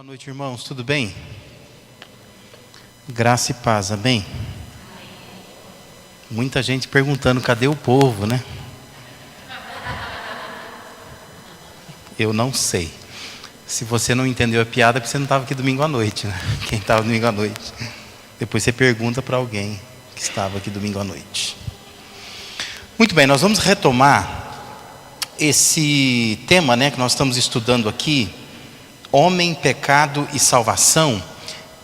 noite, irmãos. Tudo bem? Graça e paz, amém? Muita gente perguntando, cadê o povo, né? Eu não sei. Se você não entendeu a piada, é porque você não estava aqui domingo à noite, né? Quem estava domingo à noite. Depois você pergunta para alguém que estava aqui domingo à noite. Muito bem, nós vamos retomar esse tema, né, que nós estamos estudando aqui, homem, pecado e salvação.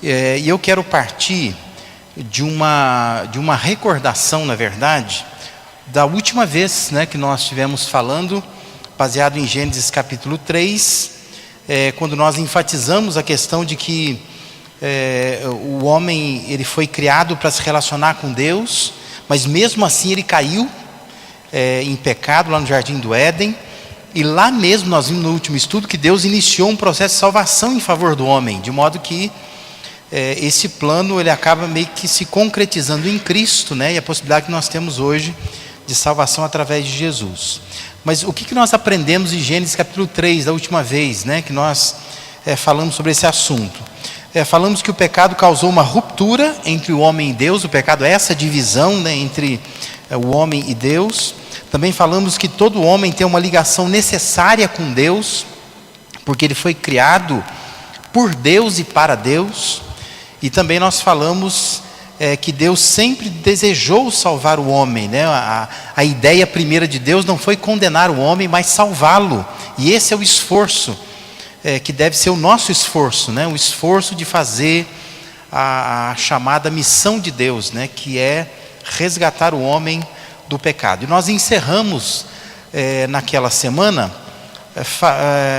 E eu quero partir de uma recordação, na verdade, da última vez, né, que nós estivemos falando, baseado em Gênesis capítulo 3, quando nós enfatizamos a questão de que o homem ele foi criado para se relacionar com Deus, mas mesmo assim ele caiu em pecado lá no Jardim do Éden. E lá mesmo nós vimos no último estudo que Deus iniciou um processo de salvação em favor do homem, de modo que esse plano ele acaba meio que se concretizando em Cristo, né? E a possibilidade que nós temos hoje de salvação através de Jesus. Mas o que nós aprendemos em Gênesis capítulo 3, da última vez, né, que nós falamos sobre esse assunto? Falamos que o pecado causou uma ruptura entre o homem e Deus. O pecado é essa divisão, né, entre o homem e Deus. Também falamos que todo homem tem uma ligação necessária com Deus, porque ele foi criado por Deus e para Deus. E também nós falamos que Deus sempre desejou salvar o homem, né? A ideia primeira de Deus não foi condenar o homem, mas salvá-lo. E esse é o esforço, que deve ser o nosso esforço, né? O esforço de fazer a chamada missão de Deus, né? Que é resgatar o homem do pecado. E nós encerramos naquela semana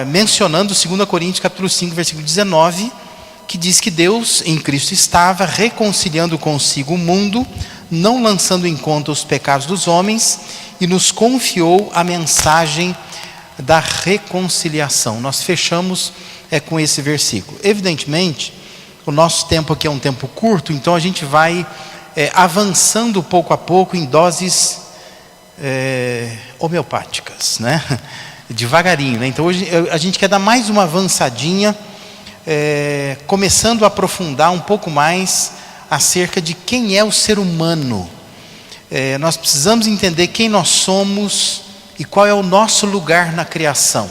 mencionando 2 Coríntios capítulo 5, versículo 19, que diz que Deus em Cristo estava reconciliando consigo o mundo, não lançando em conta os pecados dos homens, e nos confiou a mensagem da reconciliação. Nós fechamos com esse versículo. Evidentemente, o nosso tempo aqui é um tempo curto, então a gente vai avançando pouco a pouco em doses homeopáticas, né? Devagarinho, né? Então hoje a gente quer dar mais uma avançadinha, começando a aprofundar um pouco mais acerca de quem é o ser humano. Nós precisamos entender quem nós somos e qual é o nosso lugar na criação.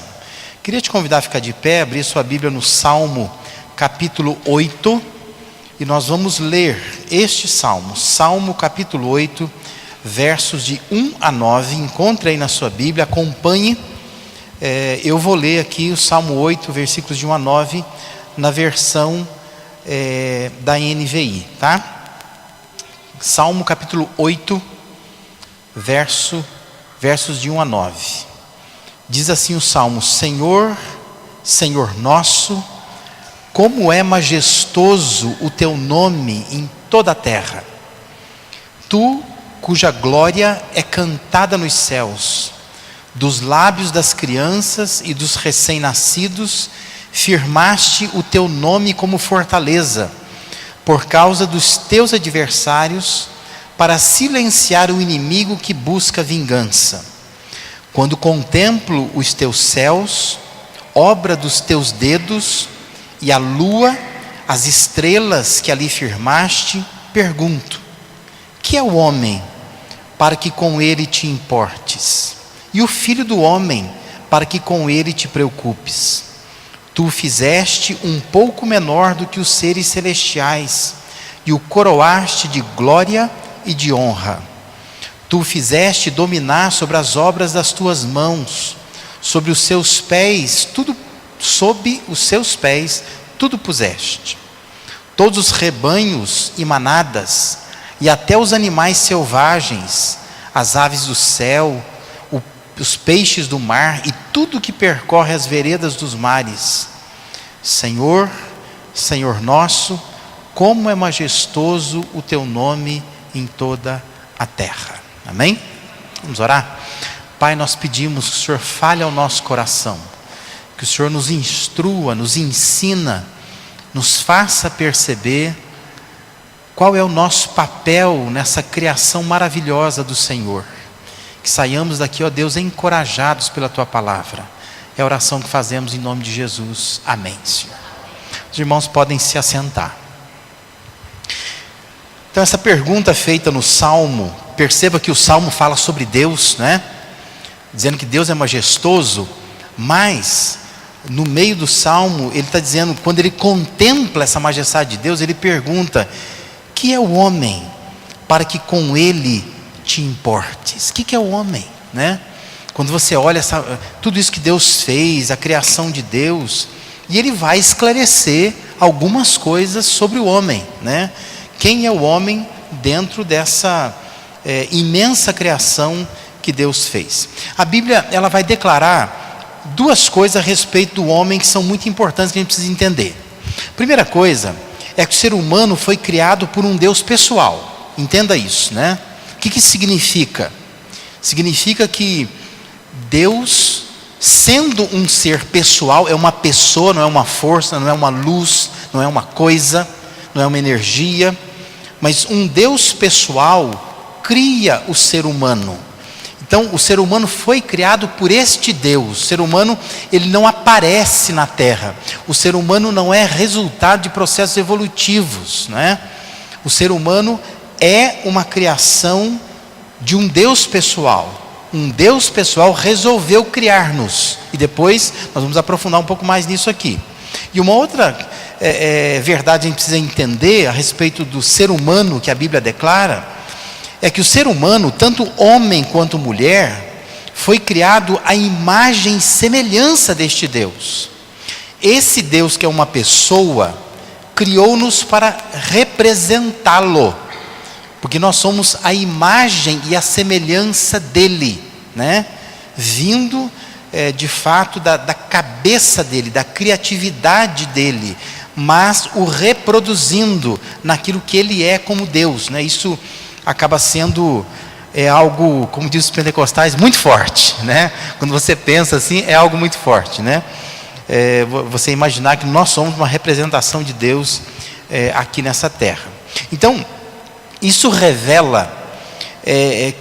Queria te convidar a ficar de pé, abrir sua Bíblia no Salmo capítulo 8, e nós vamos ler este Salmo, Salmo capítulo 8, versos de 1 a 9, encontre aí na sua Bíblia, acompanhe. Eu vou ler aqui o Salmo 8, versículos de 1 a 9, na versão da NVI, tá? Salmo capítulo 8, versos de 1 a 9. Diz assim o Salmo: Senhor, Senhor nosso, como é majestoso o teu nome em toda a terra. Tu, cuja glória é cantada nos céus, dos lábios das crianças e dos recém-nascidos, firmaste o teu nome como fortaleza, por causa dos teus adversários, para silenciar o inimigo que busca vingança. Quando contemplo os teus céus, obra dos teus dedos, e a lua, as estrelas que ali firmaste, pergunto: que é o homem, para que com ele te importes? E o filho do homem, para que com ele te preocupes? Tu o fizeste um pouco menor do que os seres celestiais, e o coroaste de glória e de honra. Tu o fizeste dominar sobre as obras das tuas mãos, sob os seus pés tudo puseste. Todos os rebanhos e manadas, e até os animais selvagens, as aves do céu, os peixes do mar, e tudo que percorre as veredas dos mares. Senhor, Senhor nosso, como é majestoso o teu nome em toda a terra. Amém? Vamos orar? Pai, nós pedimos que o Senhor fale ao nosso coração, que o Senhor nos instrua, nos ensina, nos faça perceber qual é o nosso papel nessa criação maravilhosa do Senhor. Que saiamos daqui, ó Deus, encorajados pela Tua palavra. É a oração que fazemos em nome de Jesus. Amém, Senhor. Os irmãos podem se assentar. Então essa pergunta feita no Salmo, perceba que o Salmo fala sobre Deus, né? Dizendo que Deus é majestoso, mas no meio do Salmo ele está dizendo, quando ele contempla essa majestade de Deus, ele pergunta: que é o homem para que com ele te importes? O que é o homem, né? Quando você olha tudo isso que Deus fez, a criação de Deus, e ele vai esclarecer algumas coisas sobre o homem, né? Quem é o homem dentro dessa imensa criação que Deus fez? A Bíblia, ela vai declarar duas coisas a respeito do homem que são muito importantes, que a gente precisa entender. Primeira coisa é que o ser humano foi criado por um Deus pessoal. Entenda isso, né? O que isso significa? Significa que Deus, sendo um ser pessoal, é uma pessoa, não é uma força, não é uma luz, não é uma coisa, não é uma energia, mas um Deus pessoal cria o ser humano. Então o ser humano foi criado por este Deus. O ser humano, ele não aparece na terra. O ser humano não é resultado de processos evolutivos, né? O ser humano é uma criação de um Deus pessoal. Um Deus pessoal resolveu criar-nos. E depois nós vamos aprofundar um pouco mais nisso aqui. E uma outra verdade a gente precisa entender a respeito do ser humano que a Bíblia declara, é que o ser humano, tanto homem quanto mulher, foi criado à imagem e semelhança deste Deus. Esse Deus, que é uma pessoa, criou-nos para representá-lo, porque nós somos a imagem e a semelhança dele, né? Vindo de fato da cabeça dele, da criatividade dele, mas o reproduzindo naquilo que ele é como Deus, né? Isso acaba sendo algo, como diz os pentecostais, muito forte, né? Quando você pensa assim, é algo muito forte, né? Você imaginar que nós somos uma representação de Deus aqui nessa terra. Então, isso revela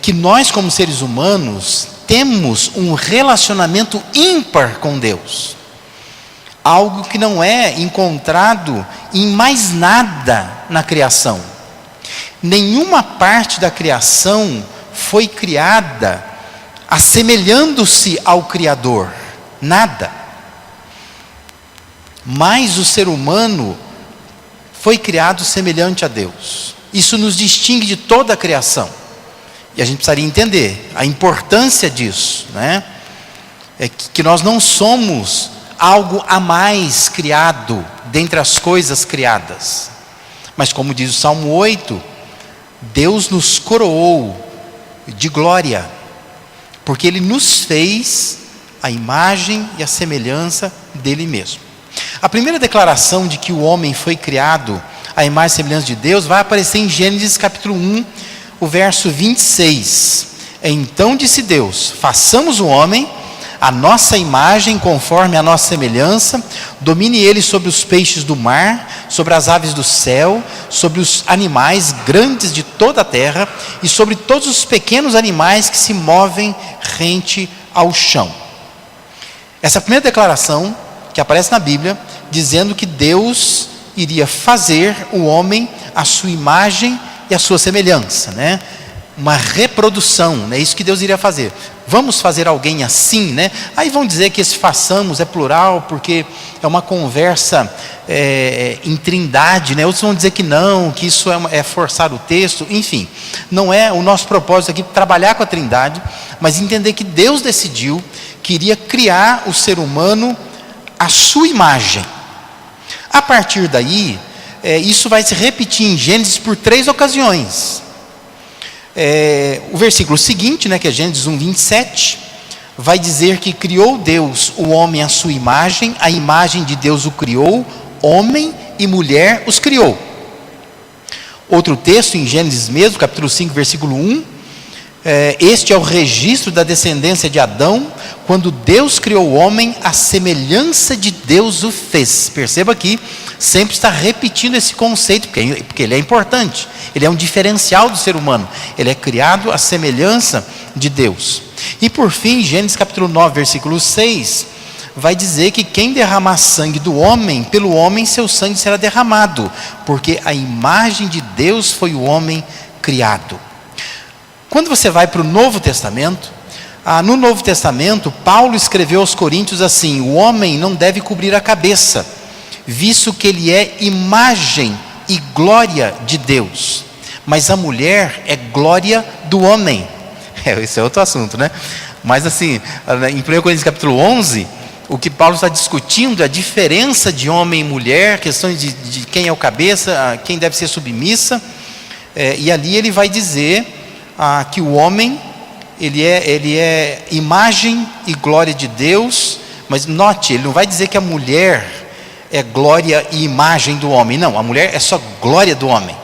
que nós, como seres humanos, temos um relacionamento ímpar com Deus. Algo que não é encontrado em mais nada na criação. Nenhuma parte da criação foi criada assemelhando-se ao Criador. Nada. Mas o ser humano foi criado semelhante a Deus. Isso nos distingue de toda a criação. E a gente precisaria entender a importância disso, né? É que nós não somos algo a mais criado dentre as coisas criadas. Mas como diz o Salmo 8, Deus nos coroou de glória, porque Ele nos fez a imagem e a semelhança dEle mesmo. A primeira declaração de que o homem foi criado à imagem e semelhança de Deus vai aparecer em Gênesis capítulo 1, o verso 26. Então disse Deus: façamos o homem a nossa imagem, conforme a nossa semelhança, domine ele sobre os peixes do mar, sobre as aves do céu, sobre os animais grandes de toda a terra e sobre todos os pequenos animais que se movem rente ao chão. Essa é a primeira declaração que aparece na Bíblia, dizendo que Deus iria fazer o homem à sua imagem e à sua semelhança, né? Uma reprodução, né? Isso que Deus iria fazer. Vamos fazer alguém assim, né? Aí vão dizer que esse façamos é plural, porque é uma conversa em trindade, né? Outros vão dizer que não, que isso é forçar o texto. Enfim, não é o nosso propósito aqui trabalhar com a trindade, mas entender que Deus decidiu que iria criar o ser humano à sua imagem. A partir daí, isso vai se repetir em Gênesis por 3 ocasiões. O versículo seguinte, né, que é Gênesis 1, 27, vai dizer que criou Deus o homem à sua imagem, a imagem de Deus o criou, homem e mulher os criou. Outro texto em Gênesis mesmo, capítulo 5, versículo 1, este é o registro da descendência de Adão, quando Deus criou o homem, a semelhança de Deus o fez. Perceba que sempre está repetindo esse conceito, porque ele é importante, ele é um diferencial do ser humano, ele é criado à semelhança de Deus. E por fim, Gênesis capítulo 9, versículo 6, vai dizer que quem derramar sangue do homem, pelo homem seu sangue será derramado, porque a imagem de Deus foi o homem criado. Quando você vai para o Novo Testamento, no Novo Testamento, Paulo escreveu aos Coríntios assim: o homem não deve cobrir a cabeça, visto que ele é imagem e glória de Deus, mas a mulher é glória do homem. Esse é outro assunto, né? Mas assim, em 1 Coríntios capítulo 11, o que Paulo está discutindo é a diferença de homem e mulher, questões de quem é o cabeça, quem deve ser submissa, e ali ele vai dizer que o homem, ele é imagem e glória de Deus, mas note, ele não vai dizer que a mulher é glória e imagem do homem, não, a mulher é só glória do homem,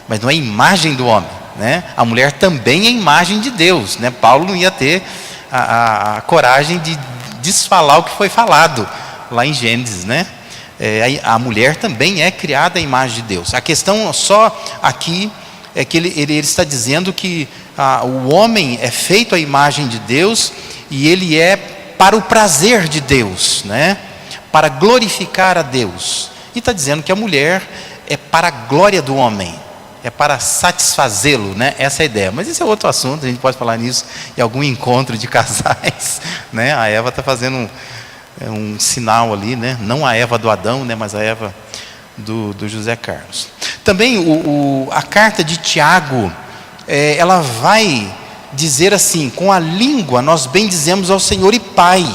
mas não é imagem do homem, né? A mulher também é imagem de Deus, né? Paulo não ia ter a coragem de desfalar o que foi falado lá em Gênesis, né? A mulher também é criada à imagem de Deus. A questão só aqui é que ele está dizendo que o homem é feito à imagem de Deus e ele é para o prazer de Deus, né? Para glorificar a Deus. E está dizendo que a mulher é para a glória do homem, é para satisfazê-lo, né? Essa é a ideia. Mas esse é outro assunto, a gente pode falar nisso em algum encontro de casais, né? A Eva está fazendo um sinal ali, né? Não a Eva do Adão, né? Mas a Eva do José Carlos. Também a carta de Tiago, ela vai dizer assim: com a língua nós bendizemos ao Senhor e Pai,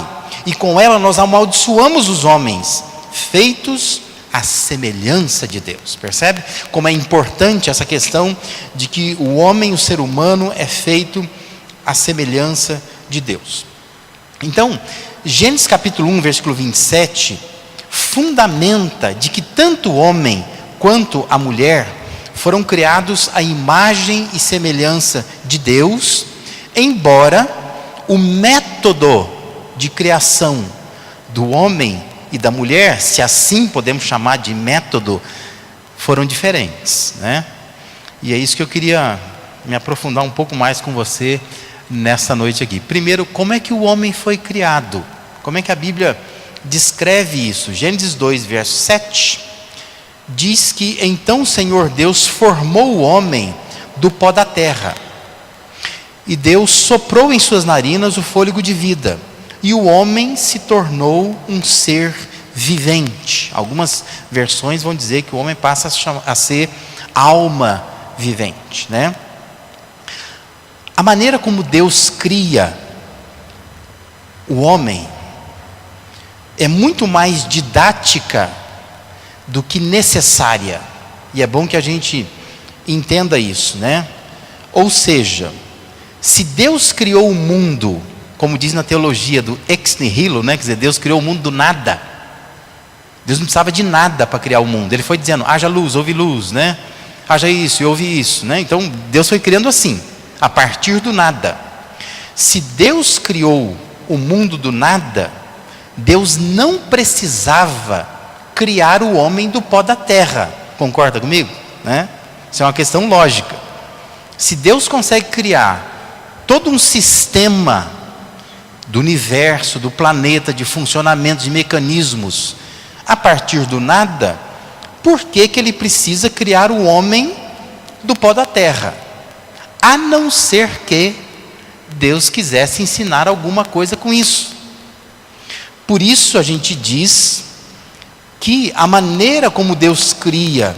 e com ela nós amaldiçoamos os homens, feitos a semelhança de Deus. Percebe como é importante essa questão de que o homem, o ser humano, é feito à semelhança de Deus. Então, Gênesis capítulo 1, versículo 27, fundamenta de que tanto o homem quanto a mulher foram criados à imagem e semelhança de Deus, embora o método de criação do homem e da mulher, se assim podemos chamar de método, foram diferentes, né? E é isso que eu queria me aprofundar um pouco mais com você nessa noite aqui. Primeiro, como é que o homem foi criado? Como é que a Bíblia descreve isso? Gênesis 2, verso 7, diz que então o Senhor Deus formou o homem do pó da terra, e Deus soprou em suas narinas o fôlego de vida, e o homem se tornou um ser vivente. Algumas versões vão dizer que o homem passa a ser alma vivente, né? A maneira como Deus cria o homem é muito mais didática do que necessária. E é bom que a gente entenda isso, né? Ou seja, se Deus criou o mundo, como diz na teologia do ex nihilo, né? Quer dizer, Deus criou o mundo do nada. Deus não precisava de nada para criar o mundo. Ele foi dizendo: haja luz, houve luz, né? Haja isso e houve isso, né? Então Deus foi criando assim, a partir do nada. Se Deus criou o mundo do nada, Deus não precisava criar o homem do pó da terra. Concorda comigo? Né? Isso é uma questão lógica. Se Deus consegue criar todo um sistema do universo, do planeta, de funcionamento, de mecanismos, a partir do nada, por que Ele precisa criar o homem do pó da terra? A não ser que Deus quisesse ensinar alguma coisa com isso. Por isso a gente diz que a maneira como Deus cria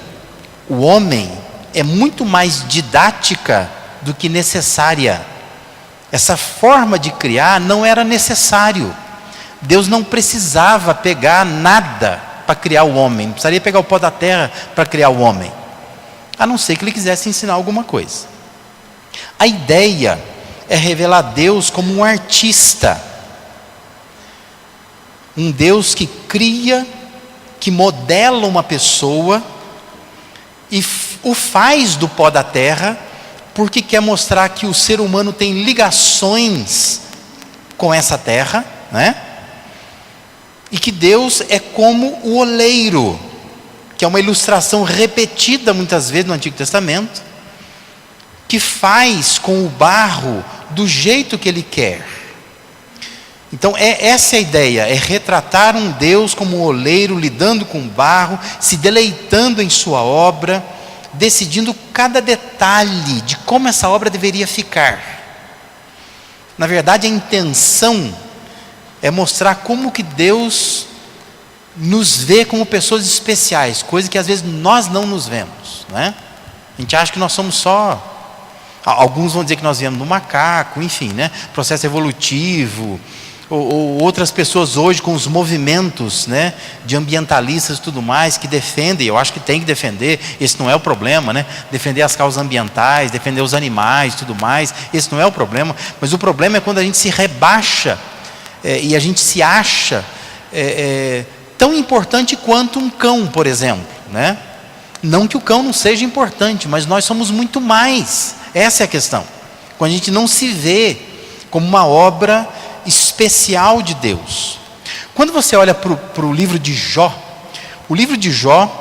o homem é muito mais didática do que necessária. Essa forma de criar não era necessário. Deus não precisava pegar nada para criar o homem, não precisaria pegar o pó da terra para criar o homem, a não ser que Ele quisesse ensinar alguma coisa. A ideia é revelar Deus como um artista, um Deus que cria, que modela uma pessoa e o faz do pó da terra, porque quer mostrar que o ser humano tem ligações com essa terra, né? E que Deus é como o oleiro, que é uma ilustração repetida muitas vezes no Antigo Testamento, que faz com o barro do jeito que Ele quer. Então essa é a ideia, é retratar um Deus como um oleiro, lidando com barro, se deleitando em sua obra, decidindo cada detalhe de como essa obra deveria ficar. Na verdade, a intenção é mostrar como que Deus nos vê como pessoas especiais, coisa que às vezes nós não nos vemos, não é? A gente acha que nós somos só... Alguns vão dizer que nós viemos do macaco, enfim, né? Processo evolutivo, ou outras pessoas hoje com os movimentos, né, de ambientalistas e tudo mais, que defendem, eu acho que tem que defender, esse não é o problema, né? Defender as causas ambientais, defender os animais e tudo mais, esse não é o problema, mas o problema é quando a gente se rebaixa e a gente se acha tão importante quanto um cão, por exemplo, né? Não que o cão não seja importante, mas nós somos muito mais. Essa é a questão. Quando a gente não se vê como uma obra especial de Deus. Quando você olha para o livro de Jó, o livro de Jó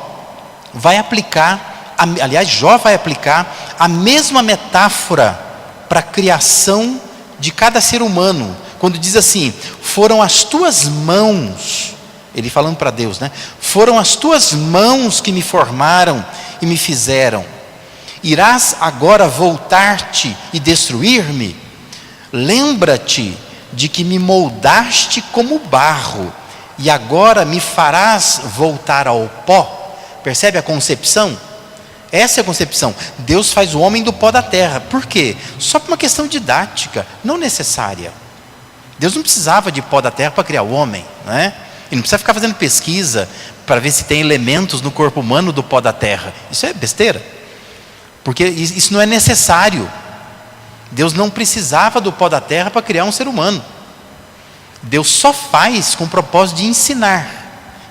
vai aplicar, aliás, Jó vai aplicar a mesma metáfora para a criação de cada ser humano. Quando diz assim, foram as tuas mãos... Ele falando para Deus, né? Foram as tuas mãos que me formaram e me fizeram. Irás agora voltar-te e destruir-me? Lembra-te de que me moldaste como barro e agora me farás voltar ao pó. Percebe a concepção? Essa é a concepção. Deus faz o homem do pó da terra. Por quê? Só por uma questão didática, não necessária. Deus não precisava de pó da terra para criar o homem, não é? Ele não precisa ficar fazendo pesquisa para ver se tem elementos no corpo humano do pó da terra. Isso é besteira. Porque isso não é necessário. Deus não precisava do pó da terra para criar um ser humano. Deus só faz com o propósito de ensinar.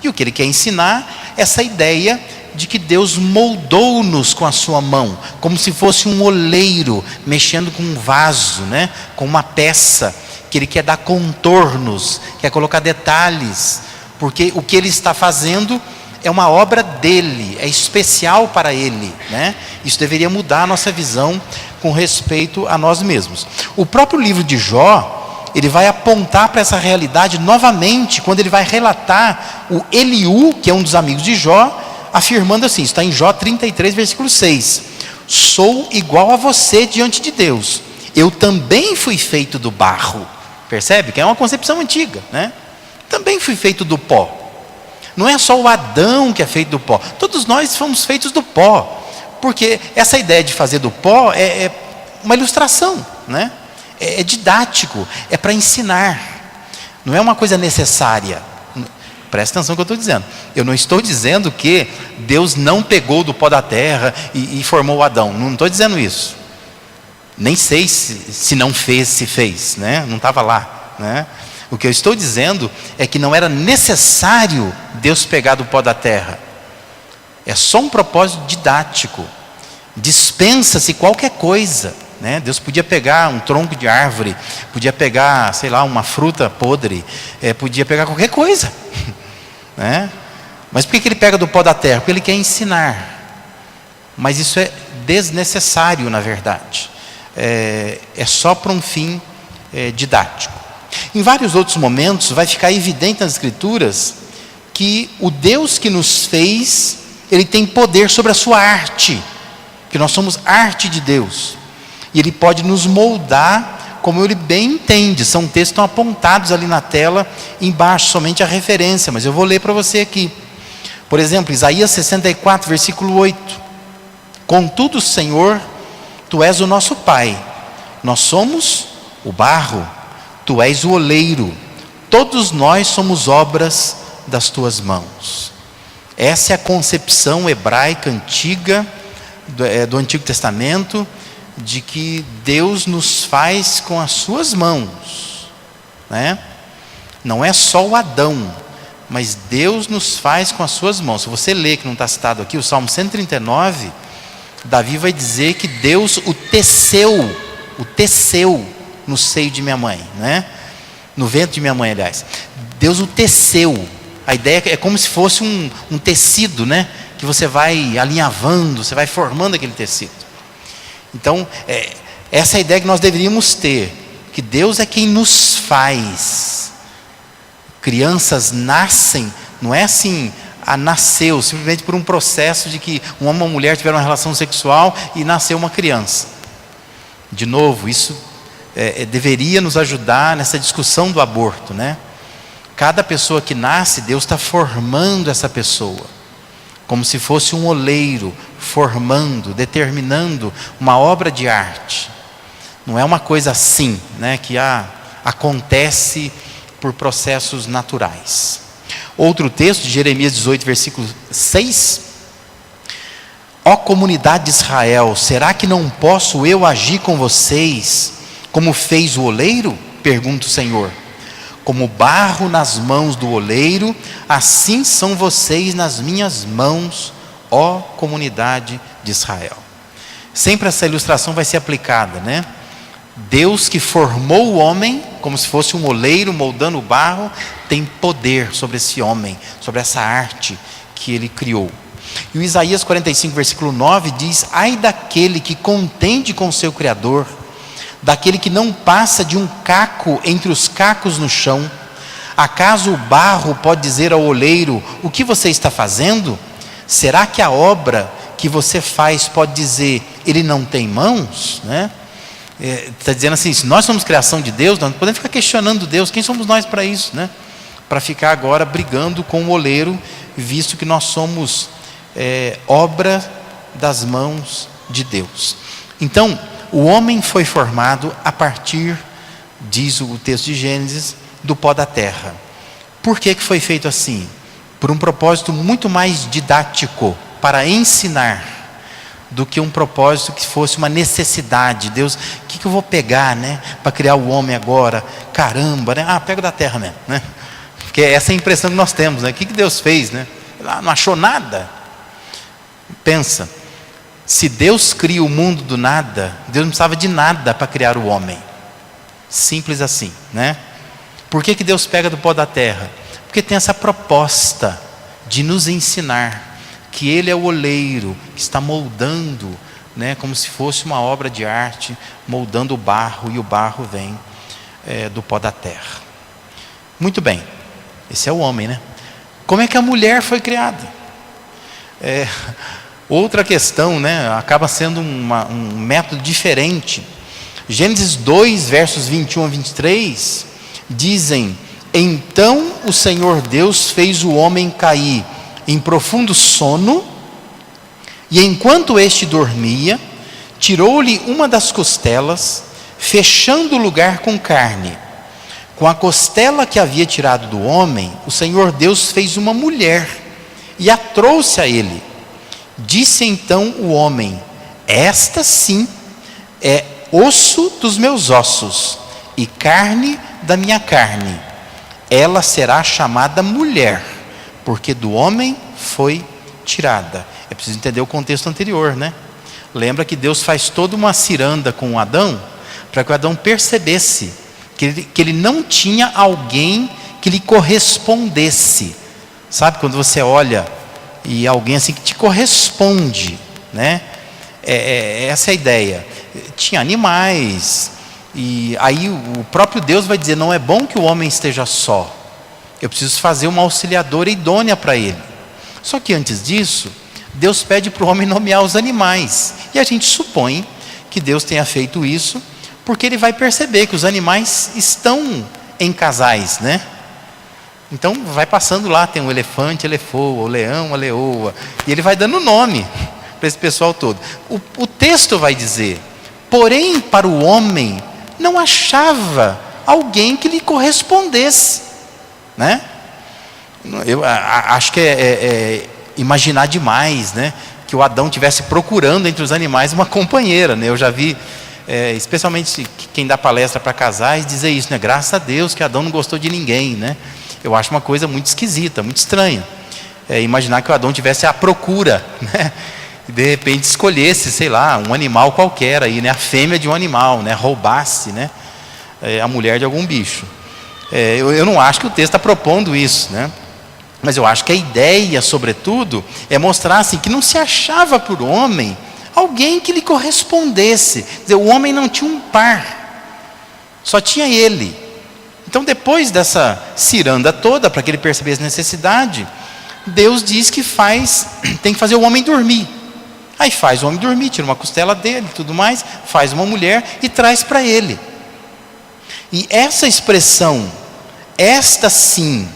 E o que Ele quer ensinar é essa ideia de que Deus moldou-nos com a sua mão, como se fosse um oleiro mexendo com um vaso, né? Com uma peça, que Ele quer dar contornos, quer colocar detalhes, porque o que Ele está fazendo é uma obra dEle, é especial para Ele, né? Isso deveria mudar a nossa visão com respeito a nós mesmos. O próprio livro de Jó, ele vai apontar para essa realidade novamente, quando ele vai relatar o Eliú, que é um dos amigos de Jó, afirmando assim, está em Jó 33, versículo 6, sou igual a você diante de Deus, eu também fui feito do barro. Percebe? Que é uma concepção antiga, né? Também fui feito do pó. Não é só o Adão que é feito do pó. Todos nós fomos feitos do pó. Porque essa ideia de fazer do pó é uma ilustração, né? É didático, é para ensinar. Não é uma coisa necessária. Presta atenção no que eu estou dizendo. Eu não estou dizendo que Deus não pegou do pó da terra e formou o Adão. Não estou dizendo isso. Nem sei se não fez, se fez, né? Não estava lá, né? O que eu estou dizendo é que não era necessário Deus pegar do pó da terra. É só um propósito didático. Dispensa-se qualquer coisa, né? Deus podia pegar um tronco de árvore, podia pegar, sei lá, uma fruta podre, podia pegar qualquer coisa, né? Mas por que Ele pega do pó da terra? Porque Ele quer ensinar. Mas isso é desnecessário, na verdade. É só para um fim didático. Em vários outros momentos vai ficar evidente nas Escrituras que o Deus que nos fez, Ele tem poder sobre a sua arte, que nós somos arte de Deus, e Ele pode nos moldar como Ele bem entende. São textos que estão apontados ali na tela, embaixo, somente a referência, mas eu vou ler para você aqui. Por exemplo, Isaías 64, versículo 8, contudo, Senhor, Tu és o nosso Pai, nós somos o barro, Tu és o oleiro, todos nós somos obras das Tuas mãos. Essa é a concepção hebraica antiga, do Antigo Testamento, de que Deus nos faz com as Suas mãos, né? Não é só o Adão, mas Deus nos faz com as Suas mãos. Se você ler, que não está citado aqui, o Salmo 139, Davi vai dizer que Deus o teceu no seio de minha mãe, né? No ventre de minha mãe, aliás. Deus o teceu. A ideia é como se fosse um tecido, né? Que você vai alinhavando, você vai formando aquele tecido. Então, essa é a ideia que nós deveríamos ter, que Deus é quem nos faz. Crianças nascem, não é assim, nasceu simplesmente por um processo de que um homem e uma mulher tiveram uma relação sexual e nasceu uma criança. De novo, isso deveria nos ajudar nessa discussão do aborto, né? Cada pessoa que nasce, Deus está formando essa pessoa, como se fosse um oleiro, formando, determinando uma obra de arte. Não é uma coisa assim, né, que acontece por processos naturais. Outro texto, de Jeremias 18, versículo 6. Ó comunidade de Israel, será que não posso eu agir com vocês, como fez o oleiro? Pergunta o Senhor. Como barro nas mãos do oleiro, assim são vocês nas minhas mãos, ó comunidade de Israel. Sempre essa ilustração vai ser aplicada, né? Deus que formou o homem, como se fosse um oleiro moldando o barro, tem poder sobre esse homem, sobre essa arte que ele criou. E o Isaías 45, versículo 9 diz: ai daquele que contende com seu Criador, daquele que não passa de um caco entre os cacos no chão. Acaso o barro pode dizer ao oleiro: o que você está fazendo? Será que a obra que você faz pode dizer: ele não tem mãos? Né? Está dizendo assim, se nós somos criação de Deus, nós não podemos ficar questionando Deus. Quem somos nós para isso, né? Para ficar agora brigando com o oleiro, visto que nós somos obra das mãos de Deus. Então, o homem foi formado a partir, diz o texto de Gênesis, do pó da terra. Por que foi feito assim? Por um propósito muito mais didático, para ensinar, do que um propósito que fosse uma necessidade. Deus, o que eu vou pegar, né, para criar o homem agora? Caramba, né? Pego da terra mesmo, né? Porque essa é a impressão que nós temos, né? O que Deus fez, né? Não achou nada. Pensa, se Deus cria o mundo do nada, Deus não precisava de nada para criar o homem. Simples assim, né? Por que Deus pega do pó da terra? Porque tem essa proposta de nos ensinar que Ele é o oleiro que está moldando, né, como se fosse uma obra de arte, moldando o barro, e o barro vem do pó da terra. Muito bem, esse é o homem, né? Como é que a mulher foi criada? Outra questão, né, acaba sendo um método diferente. Gênesis 2, versos 21 a 23, dizem: então o Senhor Deus fez o homem cair em profundo sono, e enquanto este dormia, tirou-lhe uma das costelas, fechando o lugar com carne. Com a costela que havia tirado do homem, o Senhor Deus fez uma mulher e a trouxe a ele. Disse então o homem: esta sim é osso dos meus ossos e carne da minha carne. Ela será chamada mulher, porque do homem foi tirada. É preciso entender o contexto anterior, né? Lembra que Deus faz toda uma ciranda com Adão, para que o Adão percebesse que ele não tinha alguém que lhe correspondesse. Sabe quando você olha e alguém assim que te corresponde, né? Essa é a ideia. Tinha animais, e aí o próprio Deus vai dizer: não é bom que o homem esteja só, eu preciso fazer uma auxiliadora idônea para ele. Só que antes disso, Deus pede para o homem nomear os animais, e a gente supõe que Deus tenha feito isso porque Ele vai perceber que os animais estão em casais, né? Então vai passando lá, tem um elefante, elefoa, o leão, a leoa, e Ele vai dando nome para esse pessoal todo. O texto vai dizer: porém para o homem não achava alguém que lhe correspondesse, né? Eu acho que é imaginar demais, né, que o Adão tivesse procurando entre os animais uma companheira, né? Eu já vi, especialmente quem dá palestra para casais, dizer isso, né? Graças a Deus que Adão não gostou de ninguém, né? Eu acho uma coisa muito esquisita, muito estranha, imaginar que o Adão tivesse à procura, né? E de repente escolhesse, sei lá, um animal qualquer aí, né? A fêmea de um animal, né? Roubasse, né? A mulher de algum bicho. Eu não acho que o texto está propondo isso, né? Mas eu acho que a ideia, sobretudo, é mostrar assim, que não se achava por homem alguém que lhe correspondesse. Quer dizer, o homem não tinha um par, só tinha ele. Então, depois dessa ciranda toda, para que ele percebesse a necessidade, Deus diz que tem que fazer o homem dormir. Aí faz o homem dormir, tira uma costela dele e tudo mais, faz uma mulher e traz para ele. E essa expressão, esta sim,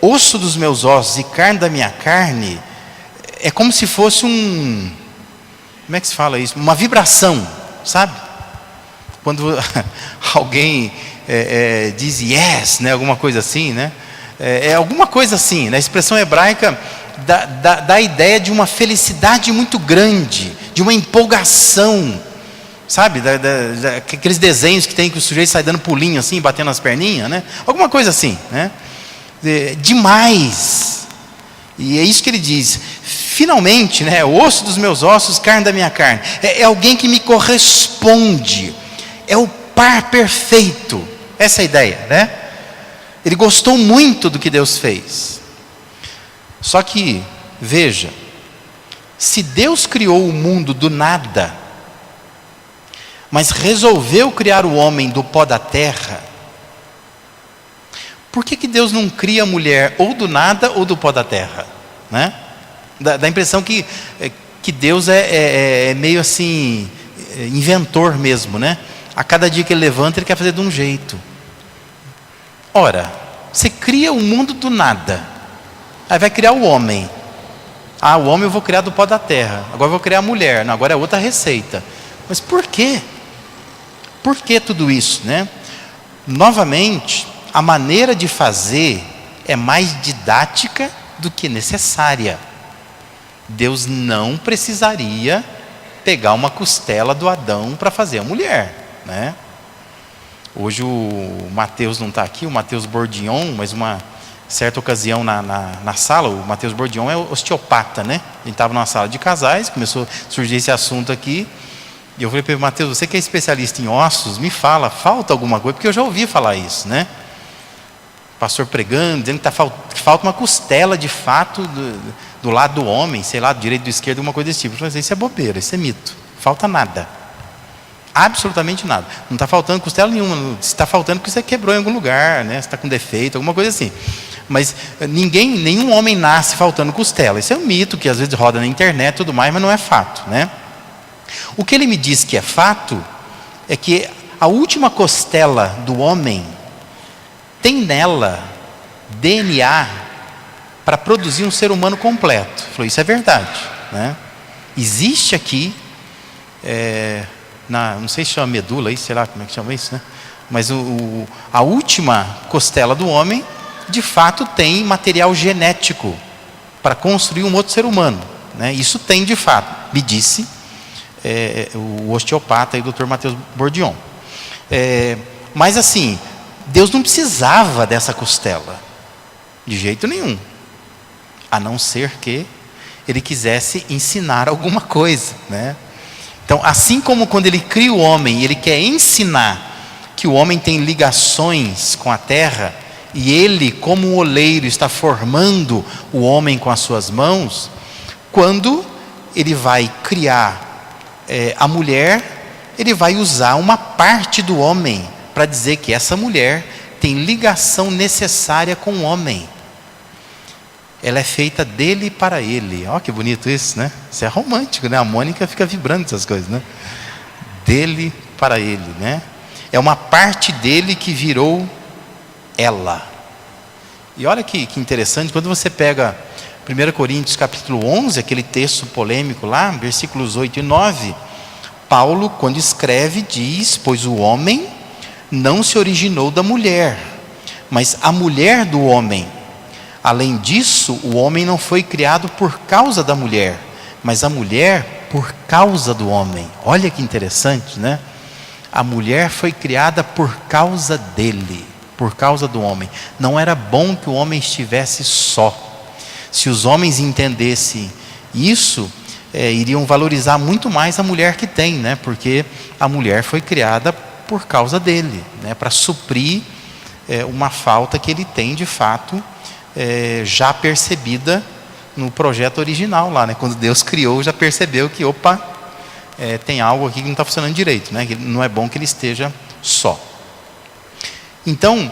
osso dos meus ossos e carne da minha carne, é como se fosse como é que se fala isso? Uma vibração, sabe? Quando alguém diz yes, né? Alguma coisa assim, né? Alguma coisa assim, na expressão hebraica dá a ideia de uma felicidade muito grande, de uma empolgação, sabe? Aqueles desenhos que tem que o sujeito sai dando pulinho assim, batendo as perninhas, né? Alguma coisa assim, né? Demais. E é isso que ele diz. Finalmente, né? O osso dos meus ossos, carne da minha carne. É alguém que me corresponde. É o par perfeito. Essa é a ideia, né? Ele gostou muito do que Deus fez. Só que, veja, se Deus criou o mundo do nada, mas resolveu criar o homem do pó da terra, por que Deus não cria a mulher ou do nada ou do pó da terra? Né? Dá a impressão que Deus é meio assim, inventor mesmo, né? A cada dia que ele levanta, ele quer fazer de um jeito. Ora, você cria o mundo do nada, aí vai criar o homem. O homem eu vou criar do pó da terra, agora eu vou criar a mulher. Não, agora é outra receita. Mas por quê? Por que tudo isso, né? Novamente, a maneira de fazer é mais didática do que necessária. Deus não precisaria pegar uma costela do Adão para fazer a mulher, né? Hoje o Mateus não está aqui, o Mateus Bordion, mas uma certa ocasião na sala, o Mateus Bordion é osteopata, né? A gente estava numa sala de casais, começou a surgir esse assunto aqui, e eu falei para ele: Mateus, você que é especialista em ossos, me fala, falta alguma coisa? Porque eu já ouvi falar isso, né? Pastor pregando, dizendo que falta uma costela de fato do lado do homem, sei lá, do direito, do esquerdo, alguma coisa desse tipo. Eu falei: isso é bobeira, isso é mito, falta nada. Absolutamente nada. Não está faltando costela nenhuma. Se está faltando porque você quebrou em algum lugar, né? Se está com defeito, alguma coisa assim. Mas nenhum homem nasce faltando costela. Isso é um mito que às vezes roda na internet e tudo mais, mas não é fato, né? O que ele me diz que é fato é que a última costela do homem tem nela DNA para produzir um ser humano completo. Ele falou: isso é verdade, né? Existe aqui não sei se chama medula aí, sei lá como é que chama isso, né? Mas a última costela do homem, de fato, tem material genético para construir um outro ser humano, né? Isso tem de fato, me disse o osteopata e o Dr. Mateus Bordion. Mas assim, Deus não precisava dessa costela, de jeito nenhum, a não ser que Ele quisesse ensinar alguma coisa, né? Então, assim como quando Ele cria o homem, Ele quer ensinar que o homem tem ligações com a terra, e Ele, como um oleiro, está formando o homem com as suas mãos, quando Ele vai criar a mulher, Ele vai usar uma parte do homem para dizer que essa mulher tem ligação necessária com o homem. Ela é feita dele para ele. Olha que bonito isso, né? Isso é romântico, né? A Mônica fica vibrando essas coisas, né? Dele para ele, né? É uma parte dele que virou ela. E olha que interessante, quando você pega 1 Coríntios capítulo 11, aquele texto polêmico lá, versículos 8 e 9, Paulo, quando escreve, diz: pois o homem não se originou da mulher, mas a mulher do homem. Além disso, o homem não foi criado por causa da mulher, mas a mulher por causa do homem. Olha que interessante, né? A mulher foi criada por causa dele, por causa do homem. Não era bom que o homem estivesse só. Se os homens entendessem isso, iriam valorizar muito mais a mulher que tem, né? Porque a mulher foi criada por causa dele, né? Para suprir uma falta que ele tem de fato, já percebida no projeto original lá, né? Quando Deus criou, já percebeu que tem algo aqui que não está funcionando direito, né? Que não é bom que ele esteja só. Então,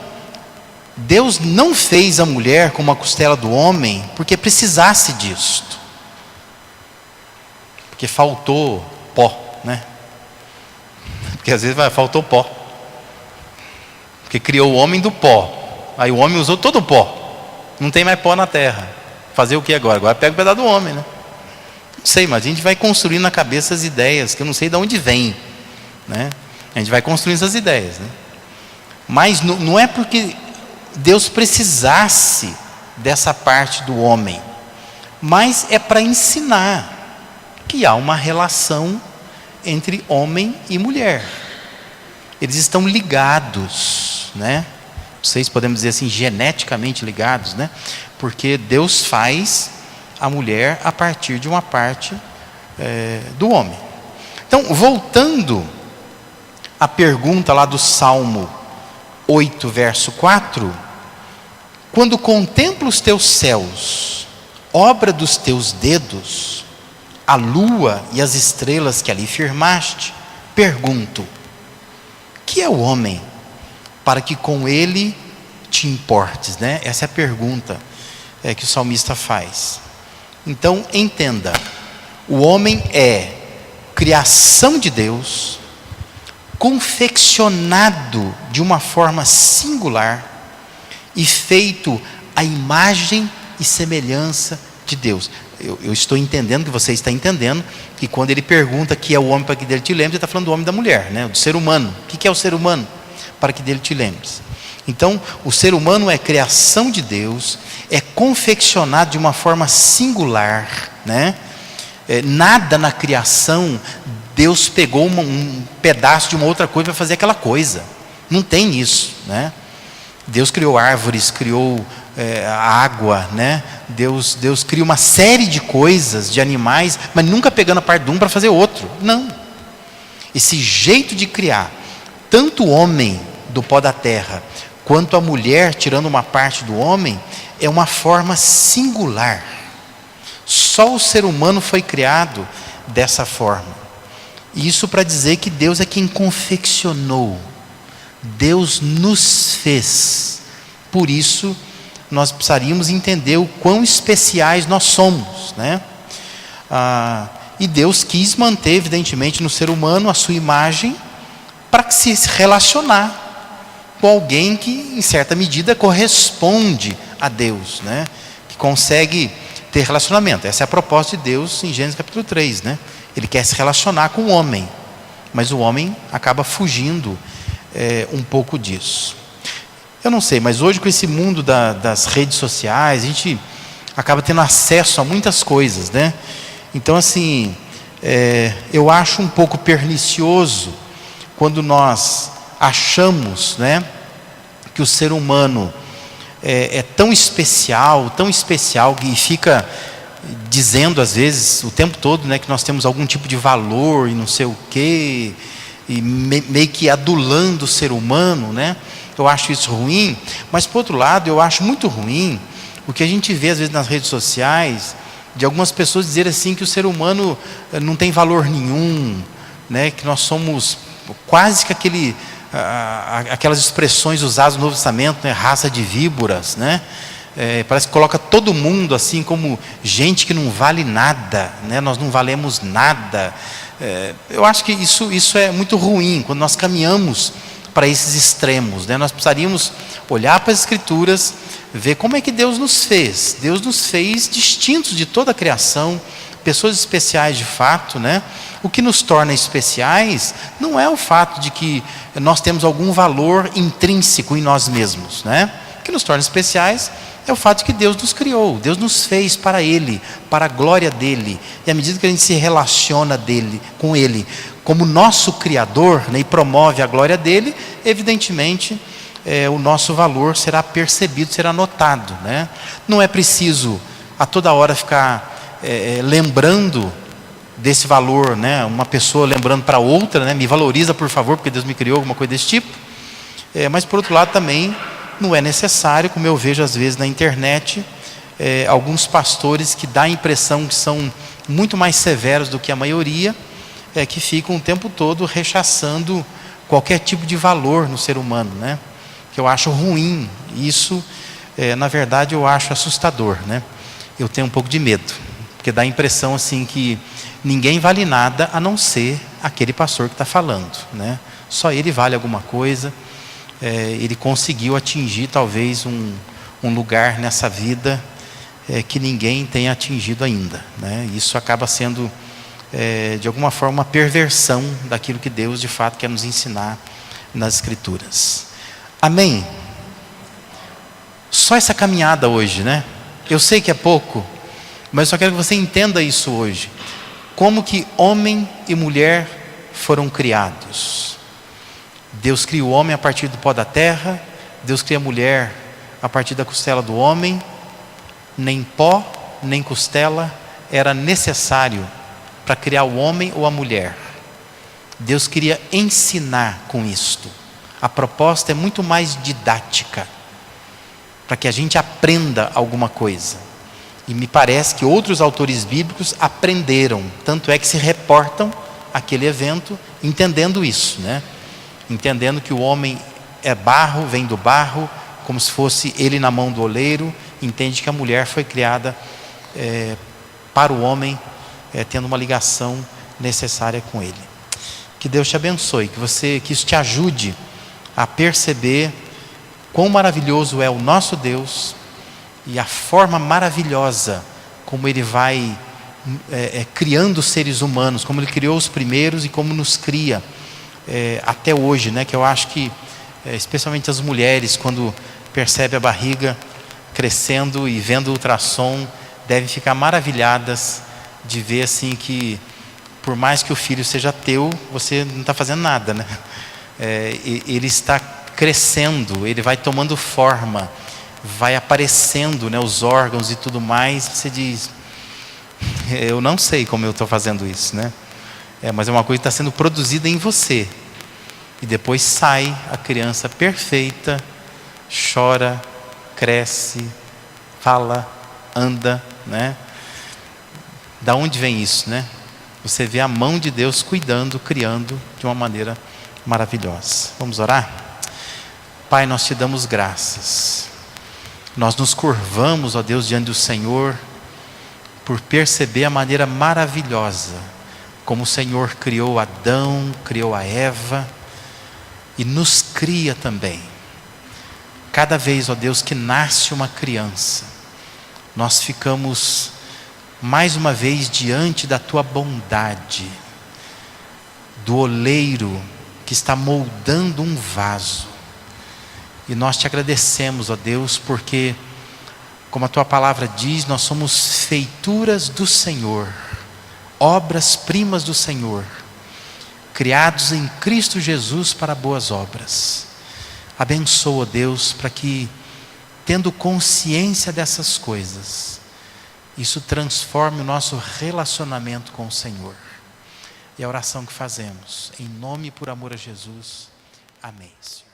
Deus não fez a mulher como a costela do homem porque precisasse disto. Porque faltou pó, né? Porque às vezes faltou pó. Porque criou o homem do pó. Aí o homem usou todo o pó. Não tem mais pó na terra. Fazer o que agora? Agora pega o pedaço do homem, né? Não sei, mas a gente vai construindo na cabeça as ideias, que eu não sei de onde vem, né? A gente vai construindo essas ideias, né? Mas não é porque Deus precisasse dessa parte do homem, mas é para ensinar que há uma relação entre homem e mulher. Eles estão ligados, né? Vocês podemos dizer assim, geneticamente ligados, né? Porque Deus faz a mulher a partir de uma parte do homem. Então, voltando à pergunta lá do Salmo 8, verso 4, quando contemplo os teus céus, obra dos teus dedos, a lua e as estrelas que ali firmaste, pergunto, que é o homem para que com ele te importes, né? Essa é a pergunta que o salmista faz. Então, entenda, o homem é criação de Deus, confeccionado de uma forma singular e feito à imagem e semelhança de Deus. Eu estou entendendo que você está entendendo que quando ele pergunta que é o homem para que dele te lembre, ele está falando do homem e da mulher, né? Do ser humano. O que é o ser humano? Para que dele te lembres. Então, o ser humano é criação de Deus, é confeccionado de uma forma singular, né? Nada na criação, Deus pegou um pedaço de uma outra coisa para fazer aquela coisa. Não tem isso, né? Deus criou árvores, criou a água, né? Deus cria uma série de coisas, de animais, mas nunca pegando a parte de um para fazer outro. Não. Esse jeito de criar, tanto o homem do pó da terra, quanto a mulher tirando uma parte do homem, é uma forma singular. Só o ser humano foi criado dessa forma. E isso para dizer que Deus é quem confeccionou. Deus nos fez. Por isso, nós precisaríamos entender o quão especiais nós somos, né? E Deus quis manter, evidentemente, no ser humano a sua imagem para se relacionar com alguém que, em certa medida, corresponde a Deus, né? Que consegue ter relacionamento. Essa é a proposta de Deus em Gênesis capítulo 3, né? Ele quer se relacionar com o homem, mas o homem acaba fugindo um pouco disso. Eu não sei, mas hoje com esse mundo das redes sociais, a gente acaba tendo acesso a muitas coisas, né? Então, assim, eu acho um pouco pernicioso quando nós achamos, né, que o ser humano é tão especial, que fica dizendo às vezes, o tempo todo, né, que nós temos algum tipo de valor e não sei o quê, e meio que adulando o ser humano, né? Eu acho isso ruim, mas por outro lado eu acho muito ruim o que a gente vê às vezes nas redes sociais, de algumas pessoas dizer assim que o ser humano não tem valor nenhum, né? Que nós somos quase que aquelas expressões usadas no Novo Testamento, né? Raça de víboras, né? Parece que coloca todo mundo assim como gente que não vale nada, né? Nós não valemos nada. Eu acho que isso é muito ruim quando nós caminhamos para esses extremos, né? Nós precisaríamos olhar para as Escrituras, ver como é que Deus nos fez. Deus nos fez distintos de toda a criação, pessoas especiais de fato, né? O que nos torna especiais não é o fato de que nós temos algum valor intrínseco em nós mesmos, né? O que nos torna especiais é o fato de que Deus nos criou, Deus nos fez para Ele, para a glória dEle. E à medida que a gente se relaciona com Ele, como nosso Criador, né, e promove a glória dEle, evidentemente, o nosso valor será percebido, será notado, né? Não é preciso a toda hora ficar lembrando desse valor, né? Uma pessoa lembrando para outra, né? Me valoriza, por favor, porque Deus me criou, alguma coisa desse tipo. Mas por outro lado também não é necessário, como eu vejo às vezes na internet, alguns pastores que dá a impressão que são muito mais severos do que a maioria, que ficam o tempo todo rechaçando qualquer tipo de valor no ser humano, né? que eu acho ruim. Isso, na verdade, eu acho assustador, né? Eu tenho um pouco de medo, porque dá a impressão assim que ninguém vale nada a não ser aquele pastor que está falando, né? Só ele vale alguma coisa. Ele conseguiu atingir talvez um lugar nessa vida que ninguém tem atingido ainda, né? Isso acaba sendo de alguma forma uma perversão daquilo que Deus de fato quer nos ensinar nas Escrituras. Amém? Só essa caminhada hoje, né? Eu sei que é pouco, mas só quero que você entenda isso hoje. Como que homem e mulher foram criados. Deus cria o homem a partir do pó da terra, Deus cria a mulher a partir da costela do homem. Nem pó, nem costela era necessário para criar o homem ou a mulher. Deus queria ensinar com isto. A proposta é muito mais didática, para que a gente aprenda alguma coisa. E me parece que outros autores bíblicos aprenderam, tanto é que se reportam aquele evento entendendo isso, né? Entendendo que o homem é barro, vem do barro, como se fosse ele na mão do oleiro. Entende que a mulher foi criada para o homem, tendo uma ligação necessária com ele. Que Deus te abençoe, que isso te ajude a perceber quão maravilhoso é o nosso Deus e a forma maravilhosa como Ele vai criando seres humanos, como Ele criou os primeiros e como nos cria até hoje, né? Que eu acho que, especialmente as mulheres, quando percebem a barriga crescendo e vendo o ultrassom, devem ficar maravilhadas de ver assim que, por mais que o filho seja teu, você não está fazendo nada, né? Ele está crescendo, ele vai tomando forma, vai aparecendo, né, os órgãos e tudo mais. Você diz, eu não sei como eu estou fazendo isso, né? Mas é uma coisa que está sendo produzida em você. E depois sai a criança perfeita, chora, cresce, fala, anda, né? Da onde vem isso, né? Você vê a mão de Deus cuidando, criando de uma maneira maravilhosa. Vamos orar? Pai, nós te damos graças. Nós nos curvamos, ó Deus, diante do Senhor, por perceber a maneira maravilhosa como o Senhor criou Adão, criou a Eva e nos cria também. Cada vez, ó Deus, que nasce uma criança, nós ficamos mais uma vez diante da tua bondade, do oleiro que está moldando um vaso. E nós te agradecemos, ó Deus, porque, como a tua palavra diz, nós somos feituras do Senhor, obras-primas do Senhor, criados em Cristo Jesus para boas obras. Abençoa, Deus, para que, tendo consciência dessas coisas, isso transforme o nosso relacionamento com o Senhor. E a oração que fazemos, em nome e por amor a Jesus. Amém, Senhor.